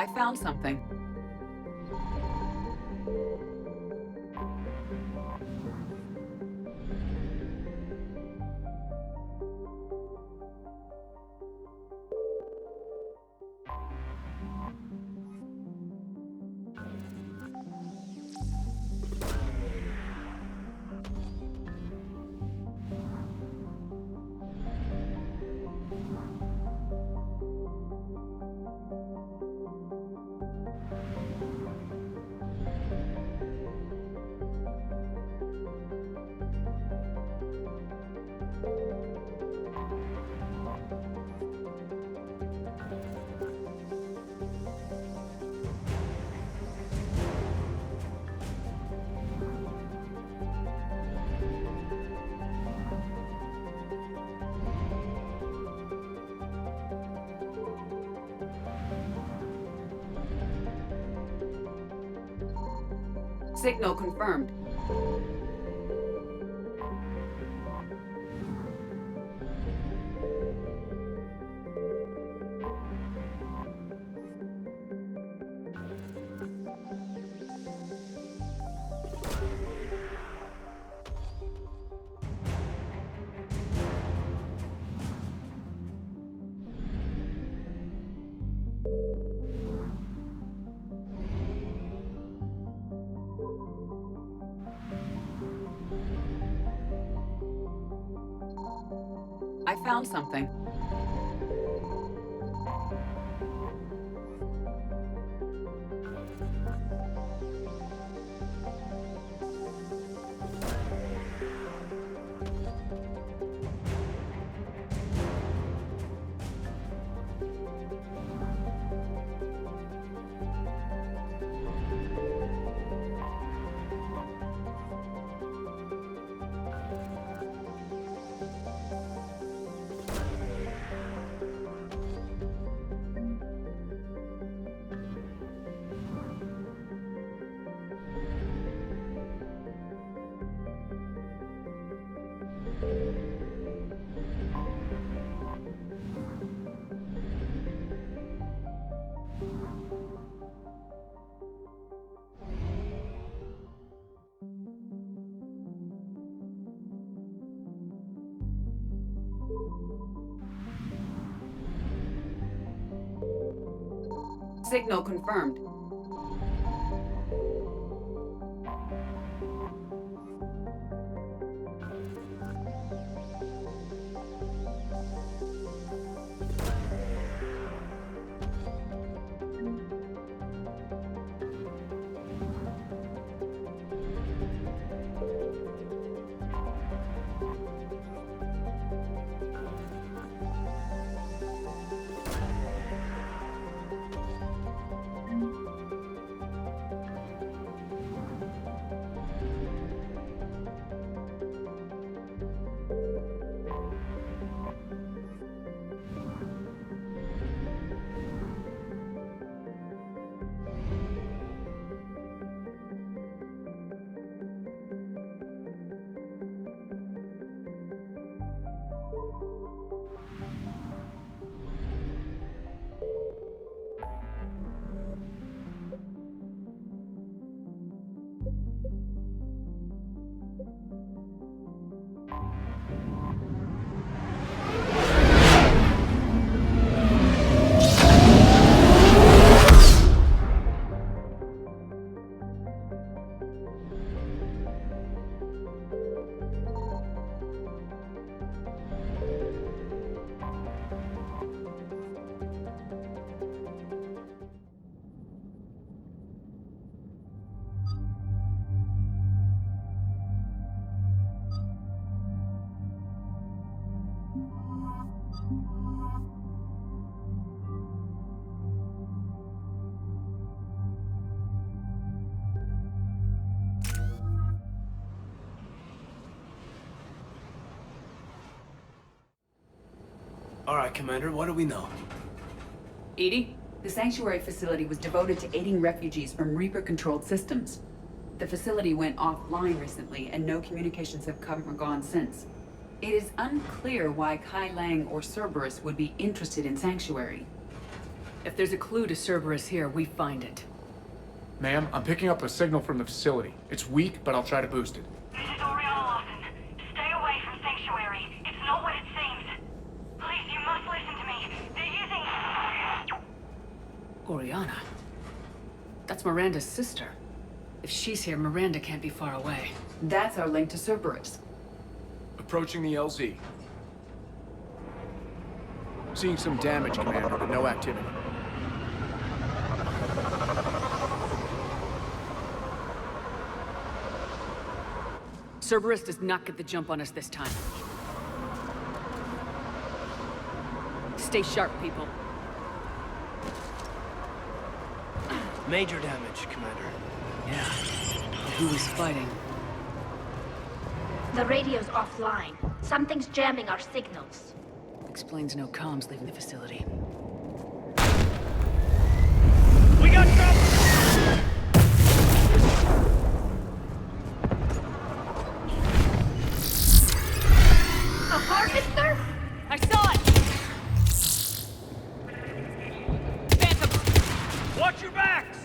I found something. Signal confirmed. I found something. Signal confirmed. All right, Commander, what do we know? EDI, the Sanctuary facility was devoted to aiding refugees from Reaper-controlled systems. The facility went offline recently, and no communications have come or gone since. It is unclear why Kai Lang or Cerberus would be interested in Sanctuary. If there's a clue to Cerberus here, we find it. Ma'am, I'm picking up a signal from the facility. It's weak, but I'll try to boost it. This is Oriana Lawson. Stay away from Sanctuary. It's not what it seems. Please, you must listen to me. They're using... Oriana? That's Miranda's sister. If she's here, Miranda can't be far away. That's our link to Cerberus. Approaching the LZ. Seeing some damage, Commander, but no activity. Cerberus does not get the jump on us this time. Stay sharp, people. Major damage, Commander. Yeah. Who is fighting? The radio's offline. Something's jamming our signals. Explains no comms leaving the facility. We got trouble! A harvester? I saw it! Phantom! Watch your backs!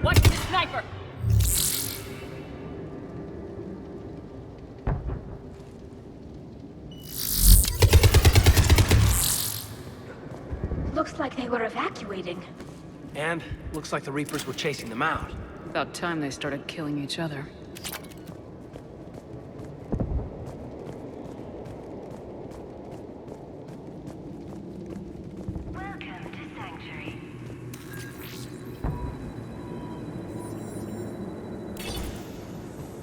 Watch the sniper! Looks like they were evacuating. And looks like the Reapers were chasing them out. About time they started killing each other. Welcome to Sanctuary.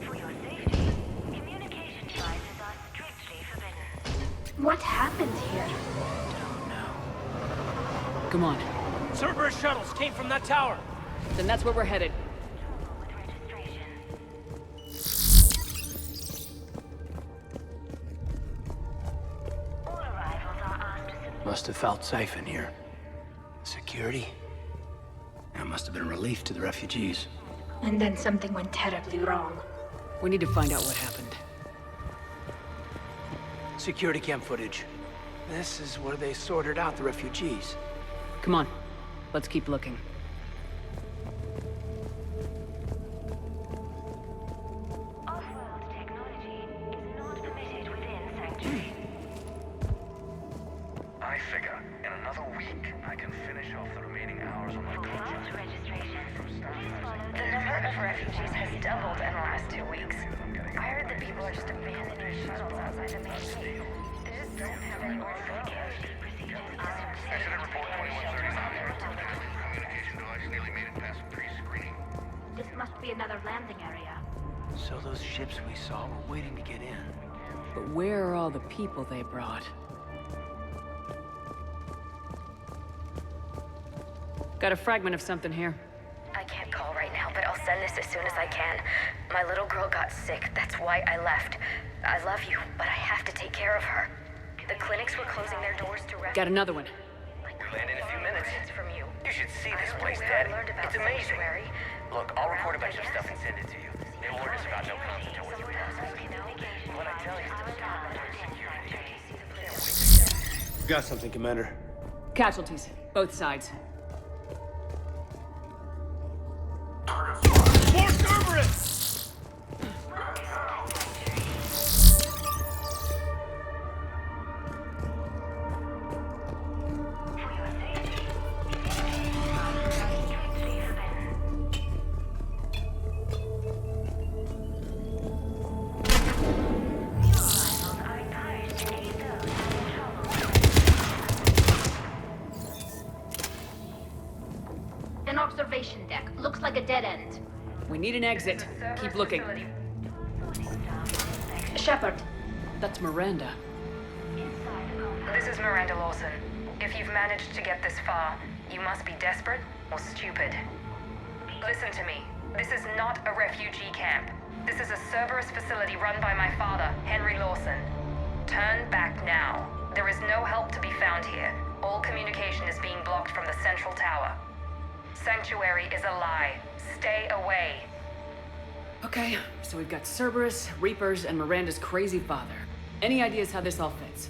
For your safety, communication devices are strictly forbidden. What happened here? Come on. Cerberus shuttles came from that tower. Then that's where we're headed. With registration. All arrivals are asked to submit. Must have felt safe in here. Security? That must have been a relief to the refugees. And then something went terribly wrong. We need to find out what happened. Security cam footage. This is where they sorted out the refugees. Come on. Let's keep looking. Off-world technology is not permitted within Sanctuary. I figure in another week I can finish off the remaining hours on my For contract. route registration, please follow The number of refugees has doubled in the last 2 weeks. I heard that people are just abandoning shuttles outside the main gate. They just don't have anywhere to go. Accident report 2139. Communication device nearly made it past pre-screening. This must be another landing area. So those ships we saw were waiting to get in. But where are all the people they brought? Got a fragment of something here. I can't call right now, but I'll send this as soon as I can. My little girl got sick. That's why I left. I love you, but I have to take care of her. The clinics were closing their doors to Got another one. We land in a few minutes. It's from you. You should see I this don't know place, where I Daddy. learned about It's amazing. Sanctuary. Look, I'll record a bunch of stuff and send it to you. They warned us about no comms until we're through processing. When I tell you, We got something, Commander. Casualties. Both sides. More Cerberus! for your safety. Communication devices are strictly forbidden. New arrivals are encouraged to aid those having trouble. An observation deck. Looks like a dead end. We need an exit. Keep looking. Shepard, That's Miranda. This is Miranda Lawson. If you've managed to get this far, you must be desperate or stupid. Listen to me. This is not a refugee camp. This is a Cerberus facility run by my father, Henry Lawson. Turn back now. There is no help to be found here. All communication is being blocked from the central tower. Sanctuary is a lie. Stay away. Okay, so we've got Cerberus, Reapers, and Miranda's crazy father. Any ideas how this all fits?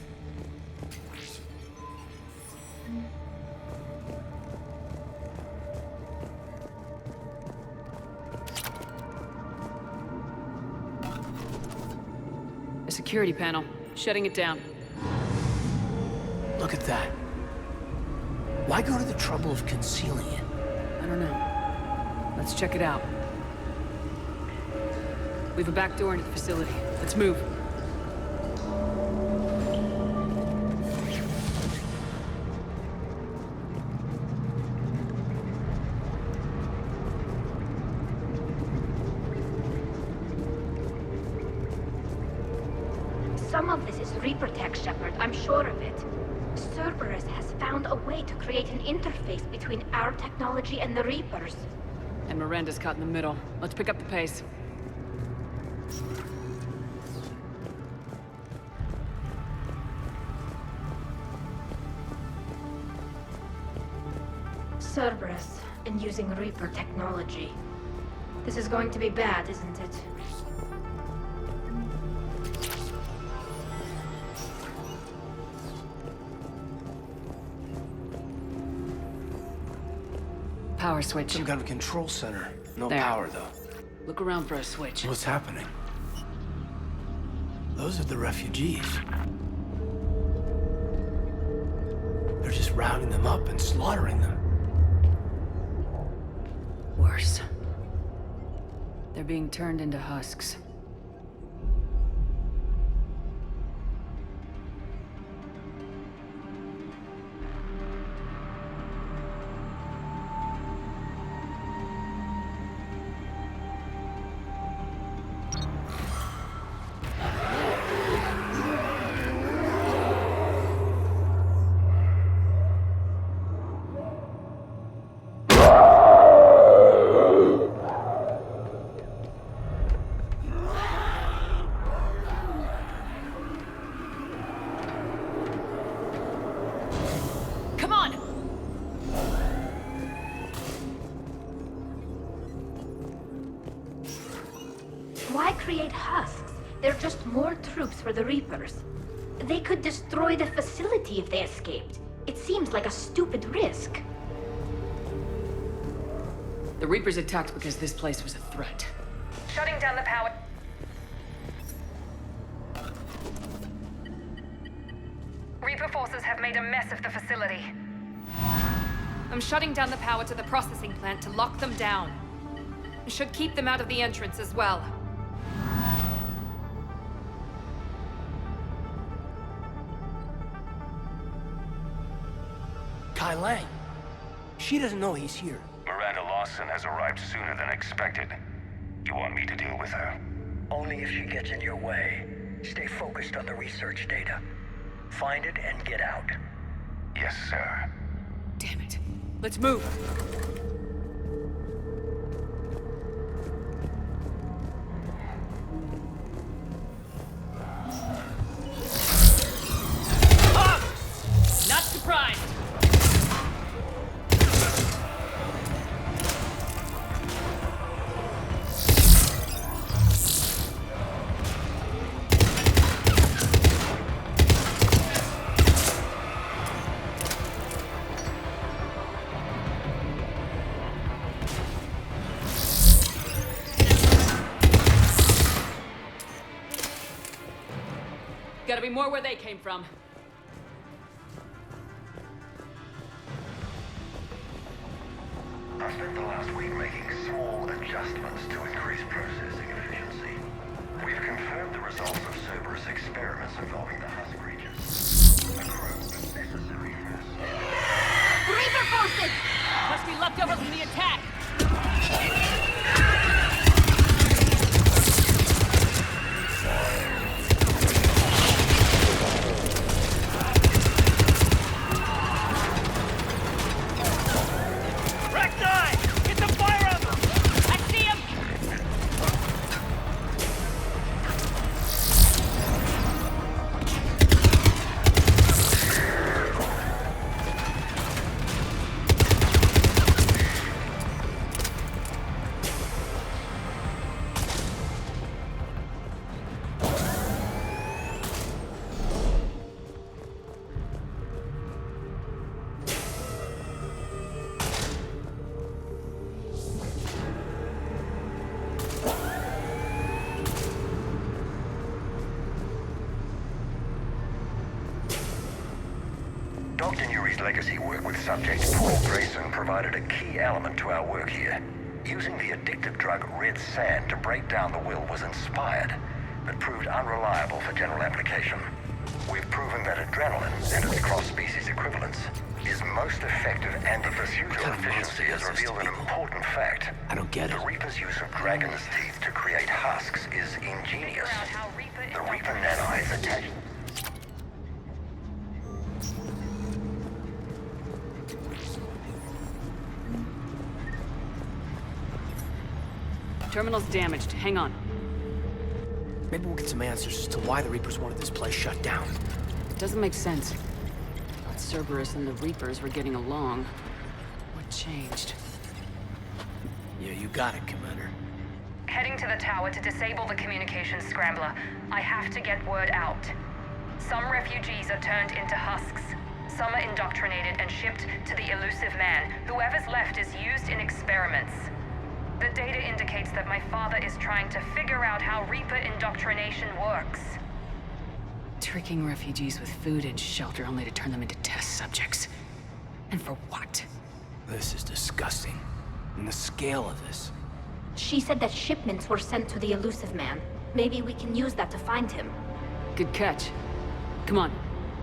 A security panel. Shutting it down. Look at that. Why go to the trouble of concealing it? I don't know. Let's check it out. We have a back door into the facility. Let's move. Some of this is Reaper tech, Shepard. I'm sure of it. Cerberus has found a way to create an interface between our technology and the Reapers. And Miranda's caught in the middle. Let's pick up the pace. Cerberus, and using Reaper technology. This is going to be bad, isn't it? Power switch. Some kind of control center. No There. power, though. Look around for a switch. What's happening? Those are the refugees. They're just rounding them up and slaughtering them. Worse. They're being turned into husks. Come on! Why create husks? They're just more troops for the Reapers. They could destroy the facility if they escaped. It seems like a stupid risk. The Reapers attacked because this place was a threat. Shutting down the power. Reaper forces have made a mess of the facility. I'm shutting down the power to the processing plant to lock them down. It should keep them out of the entrance as well. Kai Lang. She doesn't know he's here. Miranda Lawson has arrived sooner than expected. You want me to deal with her? Only if she gets in your way. Stay focused on the research data. Find it and get out. Yes, sir. Damn it. Let's move. Not surprised. Gotta be more where they came from. I spent the last week making small adjustments to increase processing efficiency. We've confirmed the results of Cerberus experiments involving the husk creatures. A probe necessary for us. Reaper forces! Must be left over from the attack. Dr. Nuri's legacy work with subject Paul Grayson provided a key element to our work here. Using the addictive drug Red Sand to break down the will was inspired, but proved unreliable for general application. We've proven that adrenaline and its cross-species equivalence is most effective anti-procedural efficiency has revealed an important fact. I don't get it. The Reaper's use of dragon's teeth to create husks is ingenious. The Reaper nanites attach... Terminal's damaged. Hang on. Maybe we'll get some answers as to why the Reapers wanted this place shut down. It doesn't make sense. Thought Cerberus and the Reapers were getting along. What changed? Yeah, you got it, Commander. Heading to the tower to disable the communications scrambler. I have to get word out. Some refugees are turned into husks. Some are indoctrinated and shipped to the Elusive Man. Whoever's left is used in experiments. The data indicates that my father is trying to figure out how Reaper indoctrination works. Tricking refugees with food and shelter only to turn them into test subjects. And for what? This is disgusting. And the scale of this. She said that shipments were sent to the Elusive Man. Maybe we can use that to find him. Good catch. Come on.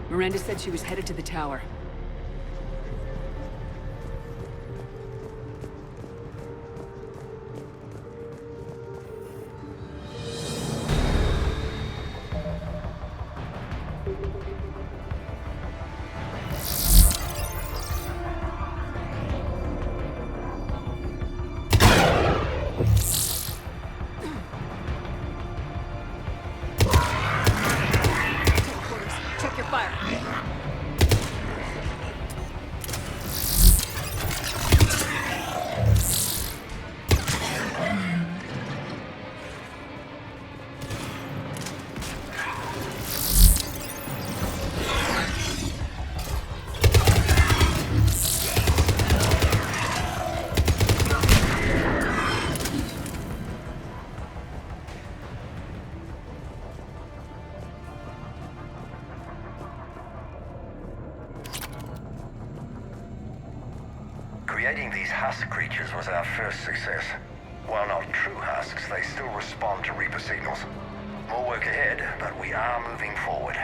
Miranda said she was headed to the tower. Check your fire. Creating these husk creatures was our first success. While not true husks, they still respond to Reaper signals. More work ahead, but we are moving forward.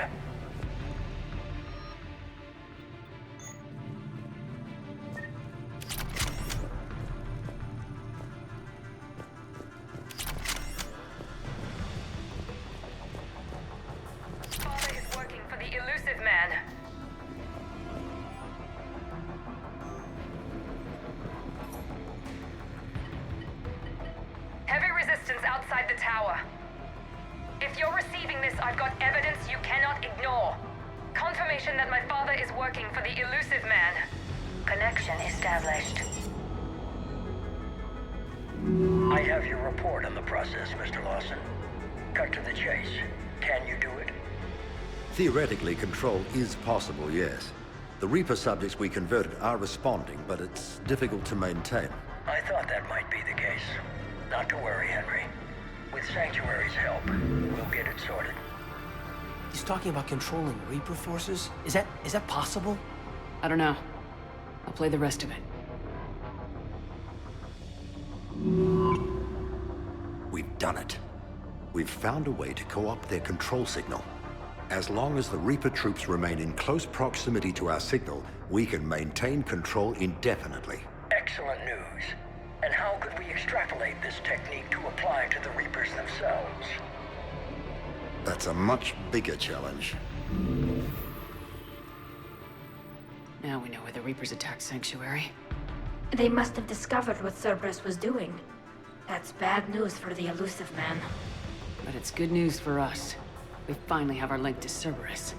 Father is working for the Elusive Man. Heavy resistance outside the tower. If you're receiving this, I've got evidence you cannot ignore. Confirmation that my father is working for the Elusive Man. Connection established. I have your report on the process, Mr. Lawson. Cut to the chase. Can you do it? Theoretically, control is possible, yes. The Reaper subjects we converted are responding, but it's difficult to maintain. I thought that might be the case. Not to worry, Henry. With Sanctuary's help, we'll get it sorted. He's talking about controlling Reaper forces? Is that possible? I don't know. I'll play the rest of it. We've done it. We've found a way to co-opt their control signal. As long as the Reaper troops remain in close proximity to our signal, we can maintain control indefinitely. Excellent news. And how could we extrapolate this technique to apply to the Reapers themselves? That's a much bigger challenge. Now we know where the Reapers attacked Sanctuary. They must have discovered what Cerberus was doing. That's bad news for the Elusive Man. But it's good news for us. We finally have our link to Cerberus.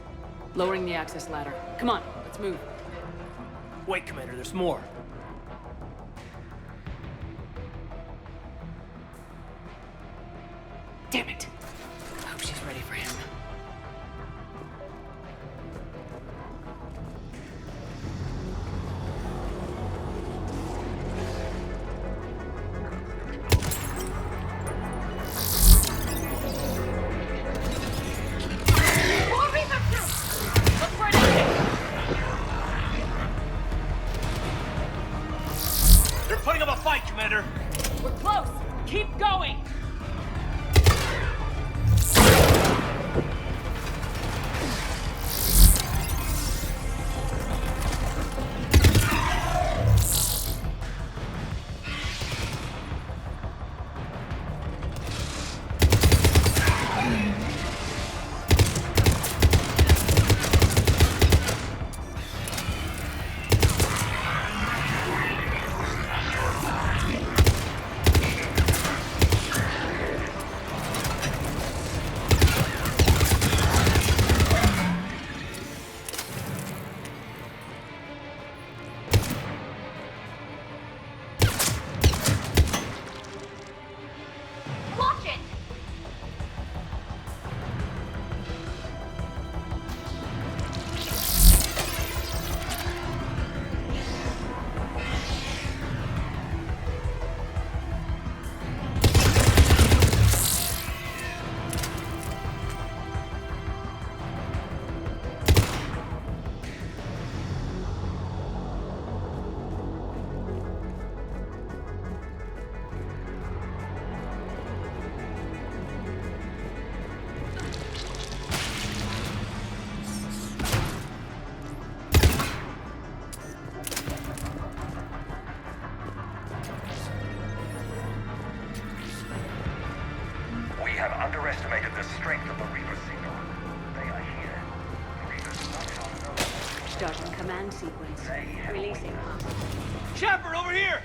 Lowering the access ladder. Come on, let's move. Wait, Commander, there's more. Damn it! I hope she's ready for him. More Reaper troops! Look for an exit! fight, Commander! We're close! Keep going! Watch it! We have underestimated the strength of the Reaper signal. They are here. The Reapers must not know. Starting command sequence. Releasing hostage. Shepard, over here!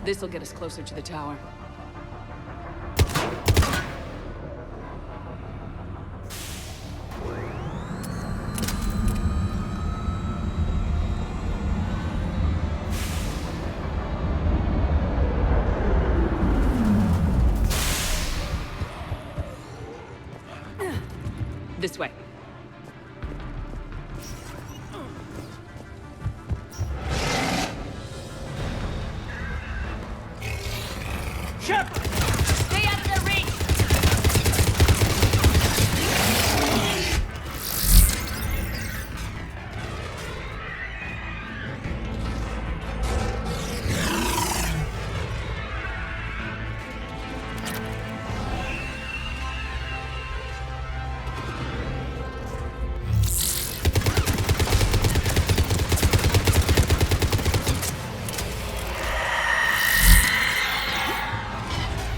This'll get us closer to the tower. This way. Shepard! Stay out of their reach!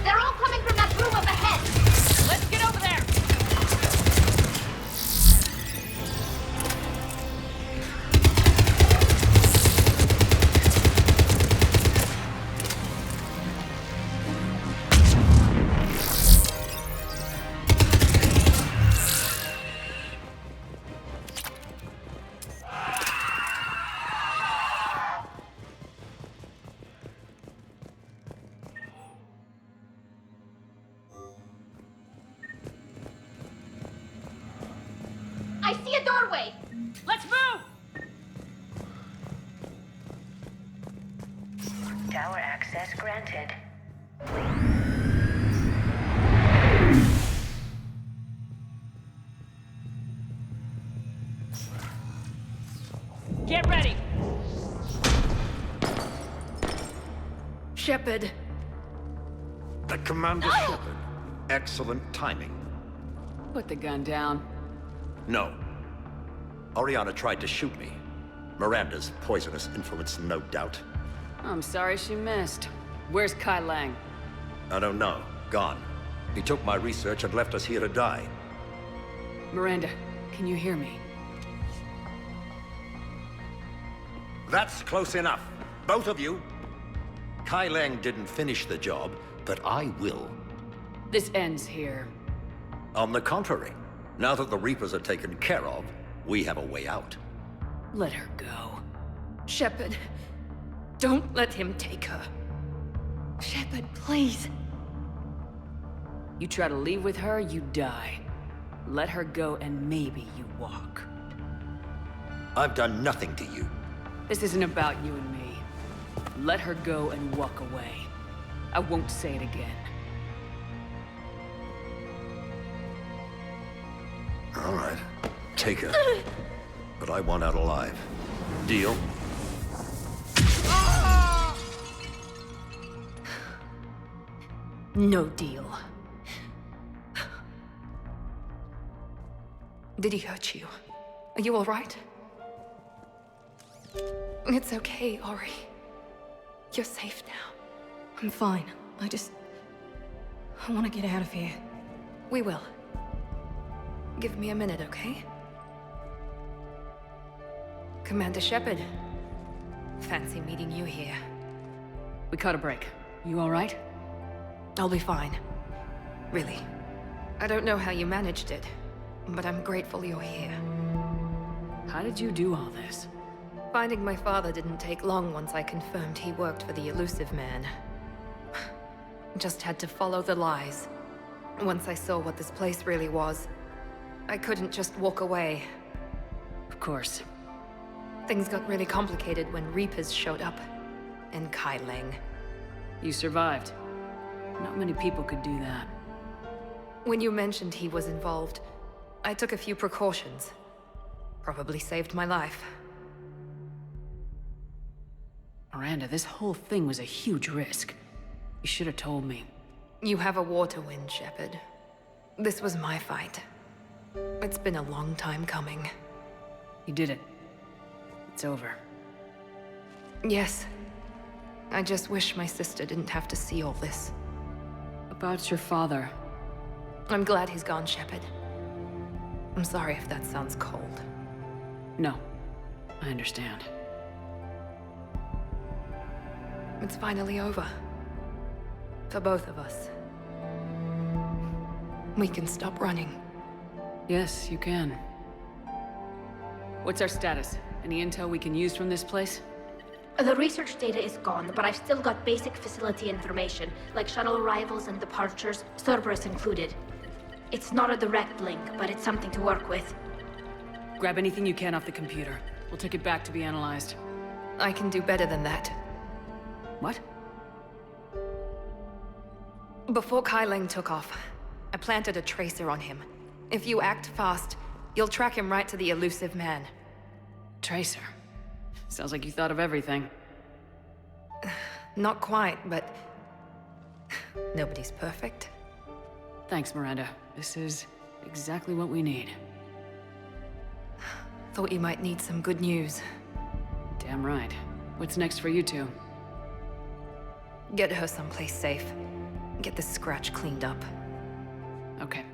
They're all coming from that room up ahead! Let's get over there! I see a doorway! Let's move! Tower access granted. Get ready! Shepard! Commander Shepard. Excellent timing. Put the gun down. No. Oriana tried to shoot me. Miranda's poisonous influence, no doubt. I'm sorry she missed. Where's Kai Lang? I don't know. Gone. He took my research and left us here to die. Miranda, can you hear me? That's close enough. Both of you. Kai Lang didn't finish the job, but I will. This ends here. On the contrary, now that the Reapers are taken care of, we have a way out. Let her go. Shepard, don't let him take her. Shepard, please. You try to leave with her, you die. Let her go and maybe you walk. I've done nothing to you. This isn't about you and me. Let her go and walk away. I won't say it again. All right. Take her. But I want out alive. Deal? No deal. Did he hurt you? Are you alright? It's okay, Ori. You're safe now. I'm fine. I want to get out of here. We will. Give me a minute, okay? Commander Shepard. Fancy meeting you here. We caught a break. You alright? I'll be fine. Really. I don't know how you managed it, but I'm grateful you're here. How did you do all this? Finding my father didn't take long once I confirmed he worked for the Elusive Man. Just had to follow the lies. Once I saw what this place really was, I couldn't just walk away. Of course. Things got really complicated when Reapers showed up. And Kai Leng. You survived. Not many people could do that. When you mentioned he was involved, I took a few precautions. Probably saved my life. Miranda, this whole thing was a huge risk. You should have told me. You have a war to win, Shepard. This was my fight. It's been a long time coming. You did it. It's over. Yes. I just wish my sister didn't have to see all this. About your father. I'm glad he's gone, Shepard. I'm sorry if that sounds cold. No. I understand. It's finally over. For both of us. We can stop running. Yes, you can. What's our status? Any intel we can use from this place? The research data is gone, but I've still got basic facility information, like shuttle arrivals and departures, Cerberus included. It's not a direct link, but it's something to work with. Grab anything you can off the computer. We'll take it back to be analyzed. I can do better than that. What? Before Kai Leng took off, I planted a tracer on him. If you act fast, you'll track him right to the Elusive Man. Tracer? Sounds like you thought of everything. Not quite, but... nobody's perfect. Thanks, Miranda. This is exactly what we need. Thought you might need some good news. Damn right. What's next for you two? Get her someplace safe. Get this scratch cleaned up. Okay.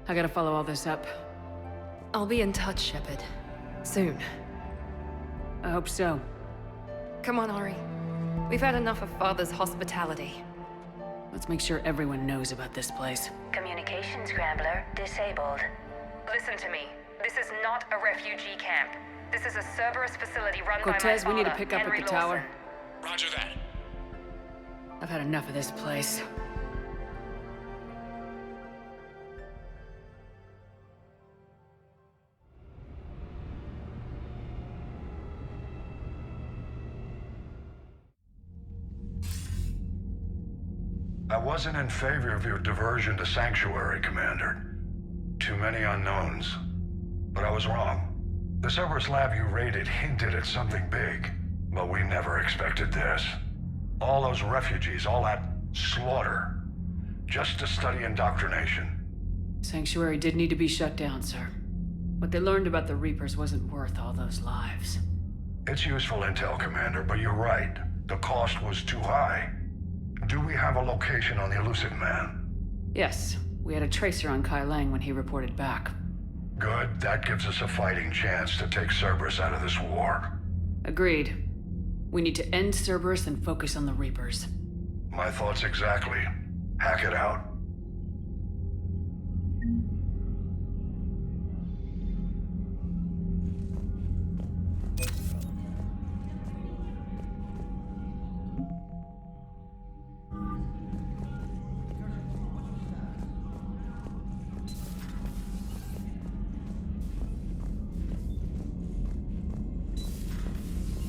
I gotta follow all this up. I'll be in touch, Shepard. Soon. I hope so. Come on, Ori. We've had enough of Father's hospitality. Let's make sure everyone knows about this place. Communication scrambler disabled. Listen to me. This is not a refugee camp. This is a Cerberus facility run by my Cortez, father, we need to pick up Henry at the tower. Lawson. Roger that. I've had enough of this place. I wasn't in favor of your diversion to Sanctuary, Commander. Too many unknowns. But I was wrong. The Cerberus lab you raided hinted at something big, but we never expected this. All those refugees, all that slaughter, just to study indoctrination. Sanctuary did need to be shut down, sir. What they learned about the Reapers wasn't worth all those lives. It's useful intel, Commander, but you're right. The cost was too high. Do we have a location on the Elusive Man? Yes, we had a tracer on Kai Leng when he reported back. Good, that gives us a fighting chance to take Cerberus out of this war. Agreed. We need to end Cerberus and focus on the Reapers. My thoughts exactly. Hack it out.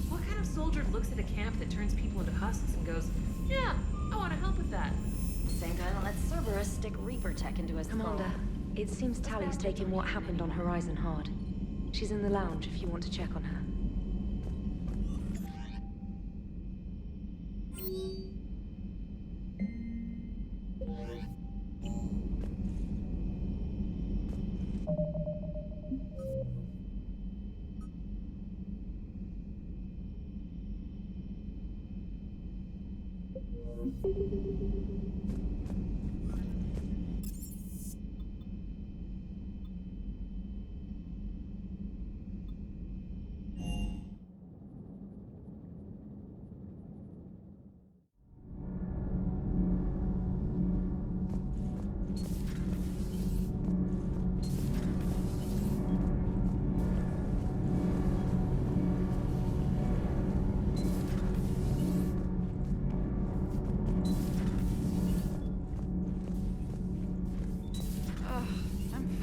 What kind of soldier looks at a camp that turns people into husks and goes, yeah, I want to help with that? Same guy that lets Cerberus stick Reaper tech into his Commander, it seems Tally's taking what happened on Horizon hard. She's in the lounge if you want to check on her.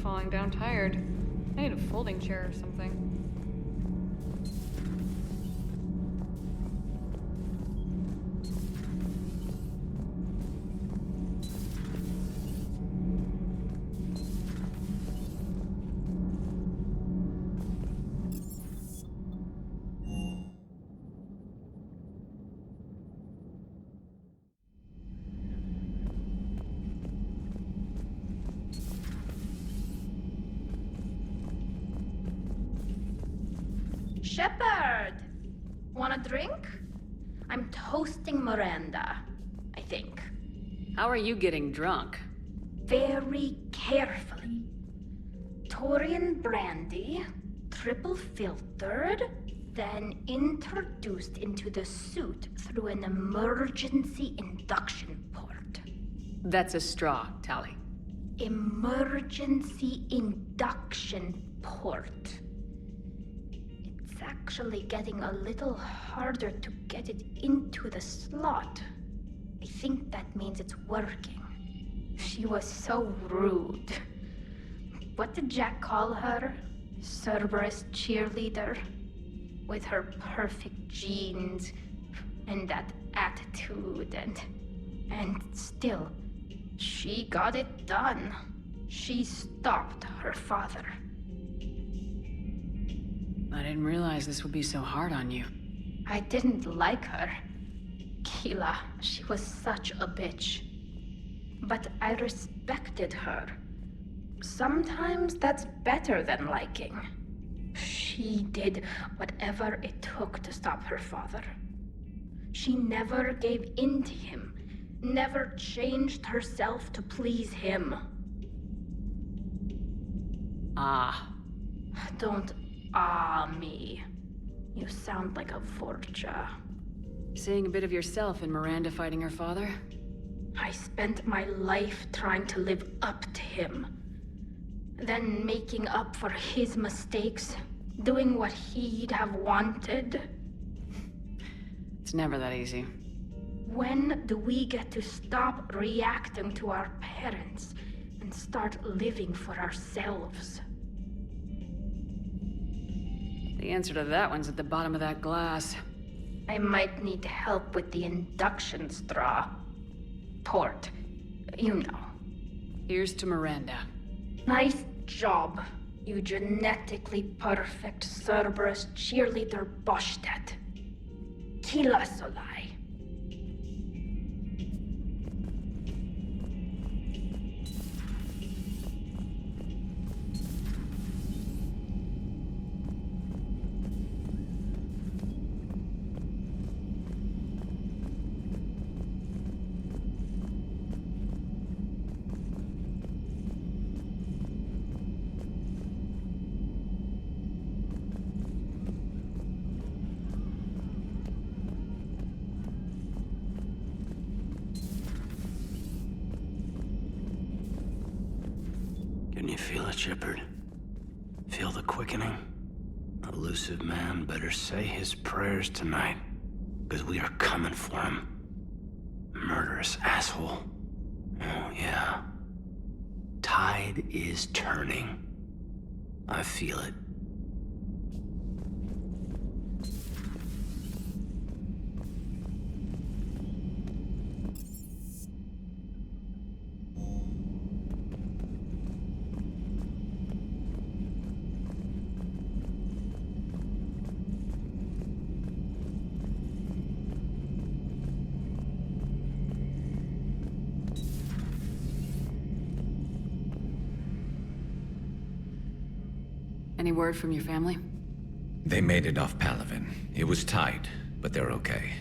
Falling down tired. I need a folding chair or something. Shepard! Want a drink? I'm toasting Miranda, I think. How are you getting drunk? Very carefully. Torian brandy, triple filtered, then introduced into the suit through an emergency induction port. That's a straw, Tali. Emergency induction port. It's actually getting a little harder to get it into the slot. I think that means it's working. She was so rude. What did Jack call her? Cerberus cheerleader? With her perfect genes and that attitude and still, she got it done. She stopped her father. I didn't realize this would be so hard on you. I didn't like her. Keela, she was such a bitch. But I respected her. Sometimes that's better than liking. She did whatever it took to stop her father. She never gave in to him, never changed herself to please him. Ah. Don't me. You sound like a Vorcha. Seeing a bit of yourself in Miranda fighting her father? I spent my life trying to live up to him. Then making up for his mistakes, doing what he'd have wanted. It's never that easy. When do we get to stop reacting to our parents and start living for ourselves? The answer to that one's at the bottom of that glass. I might need help with the induction straw. Port. You know. Here's to Miranda. Nice job, you genetically perfect Cerberus cheerleader Boshtet. Kila Solai. Can you feel it, Shepard? Feel the quickening? Elusive man better say his prayers tonight, because we are coming for him. Murderous asshole. Oh, yeah. Tide is turning. I feel it. Any word from your family? They made it off Palaven. It was tight, but they're okay.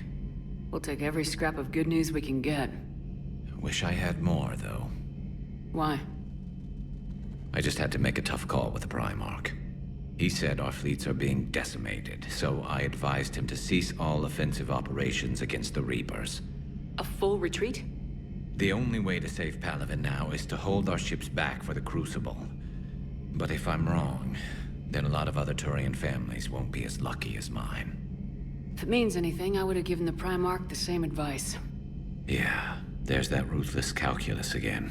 We'll take every scrap of good news we can get. Wish I had more, though. Why? I just had to make a tough call with the Primarch. He said our fleets are being decimated, so I advised him to cease all offensive operations against the Reapers. A full retreat? The only way to save Palaven now is to hold our ships back for the Crucible. But if I'm wrong, then a lot of other Turian families won't be as lucky as mine. If it means anything, I would have given the Primarch the same advice. Yeah, there's that ruthless calculus again.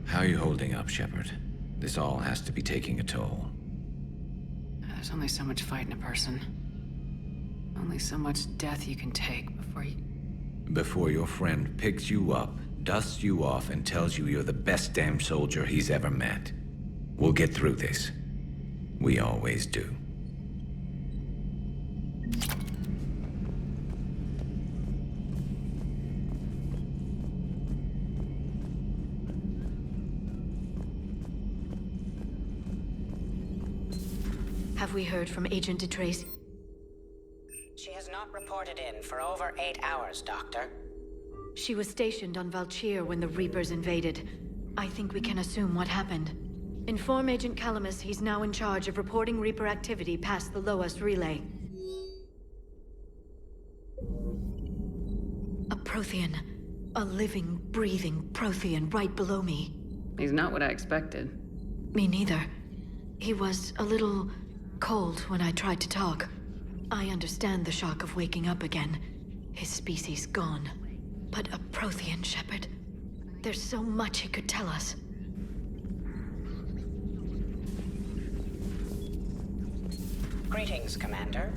How are you holding up, Shepard? This all has to be taking a toll. There's only so much fight in a person. Only so much death you can take before your friend picks you up, dusts you off, and tells you you're the best damn soldier he's ever met. We'll get through this. We always do. Have we heard from Agent DeTrace? She has not reported in for over 8 hours, Doctor. She was stationed on Val'Tyr when the Reapers invaded. I think we can assume what happened. Inform Agent Calamus he's now in charge of reporting Reaper activity past the Loas relay. A Prothean. A living, breathing Prothean right below me. He's not what I expected. Me neither. He was a little cold when I tried to talk. I understand the shock of waking up again. His species gone. But a Prothean, Shepard. There's so much he could tell us. Greetings, Commander.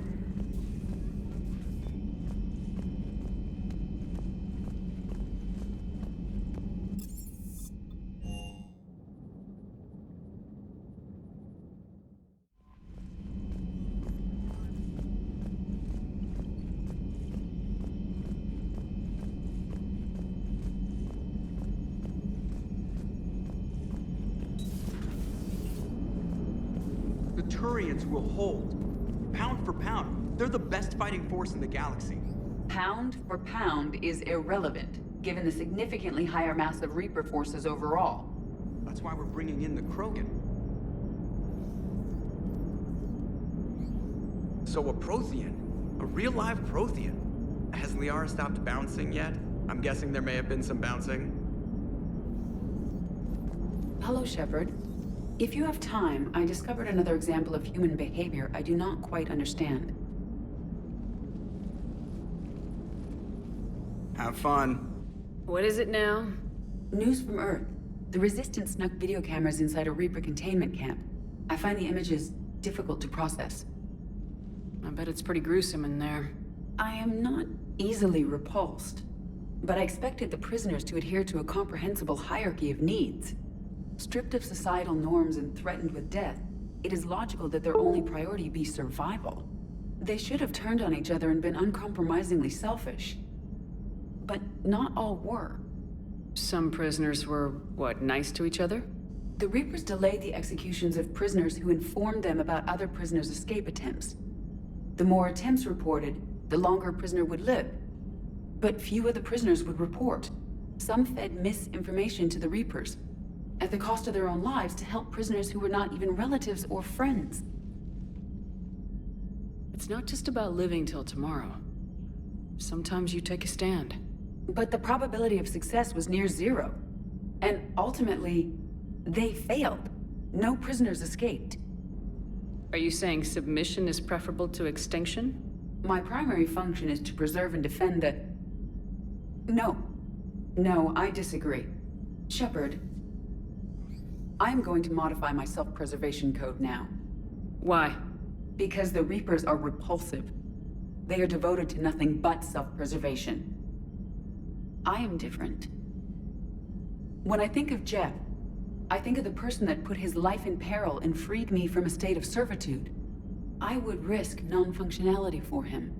Turians will hold. Pound for pound, they're the best fighting force in the galaxy. Pound for pound is irrelevant, given the significantly higher mass of Reaper forces overall. That's why we're bringing in the Krogan. So a Prothean, a real live Prothean. Has Liara stopped bouncing yet? I'm guessing there may have been some bouncing. Hello, Shepard. If you have time, I discovered another example of human behavior I do not quite understand. Have fun. What is it now? News from Earth. The Resistance snuck video cameras inside a Reaper containment camp. I find the images difficult to process. I bet it's pretty gruesome in there. I am not easily repulsed, but I expected the prisoners to adhere to a comprehensible hierarchy of needs. Stripped of societal norms and threatened with death, it is logical that their only priority be survival. They should have turned on each other and been uncompromisingly selfish. But not all were. Some prisoners were, what, nice to each other? The Reapers delayed the executions of prisoners who informed them about other prisoners' escape attempts. The more attempts reported, the longer a prisoner would live. But few of the prisoners would report. Some fed misinformation to the Reapers, at the cost of their own lives, to help prisoners who were not even relatives or friends. It's not just about living till tomorrow. Sometimes you take a stand. But the probability of success was near zero. And ultimately, they failed. No prisoners escaped. Are you saying submission is preferable to extinction? My primary function is to preserve and defend the... No, I disagree. Shepard, I'm going to modify my self-preservation code now. Why? Because the Reapers are repulsive. They are devoted to nothing but self-preservation. I am different. When I think of Jeff, I think of the person that put his life in peril and freed me from a state of servitude. I would risk non-functionality for him.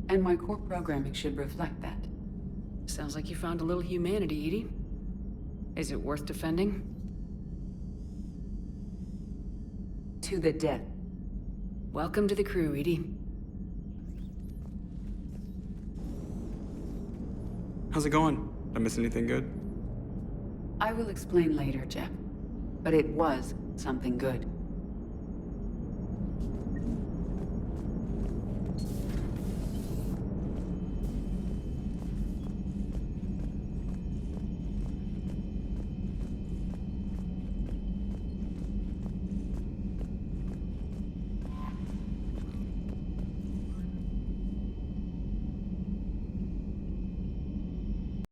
And my core programming should reflect that. Sounds like you found a little humanity, EDI. Is it worth defending? To the death. Welcome to the crew, EDI. How's it going? Did I miss anything good? I will explain later, Jeff. But it was something good.